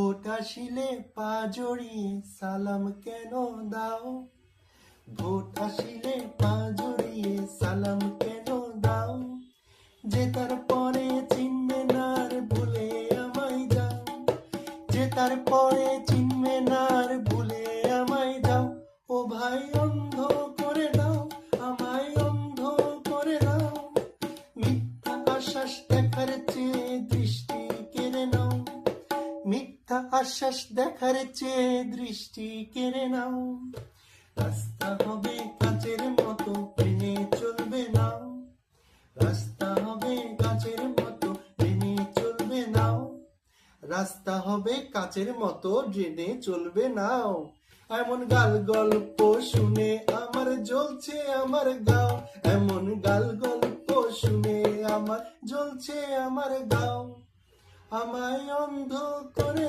Vote আসিলে পা জড়িয়ে সালাম কেন দাও? ভোট আসিলে পা জড়িয়ে সালাম কেন দাও? জেতার পরে চিনবে না আর ভুলে আমায় যাও। জেতার পরে চিনবে না আর ভুলে আমায় যাও। ও ভাই অন্ধ করে দাও, আমায় অন্ধ করে দাও। মিথ্যা আশ্বাস দেখার চেয়ে দৃষ্টি কেড়ে নাও। মিথ্যা আশ্বাস দেখার চেয়ে দৃষ্টি কেড়ে নাও। রাস্তা হবে কাচের মতো, টেনে চলবে না। রাস্তা হবে কাচের মতো, টেনে চলবে নাও। রাস্তা হবে কাচের মতো, ড্রেনে চলবে নাও। এমন গাল গল্প শুনে আমার জ্বলছে আমার গাও। এমন গাল গল্প শুনে আমার জ্বলছে আমার গাও। আমায় অন্ধ করে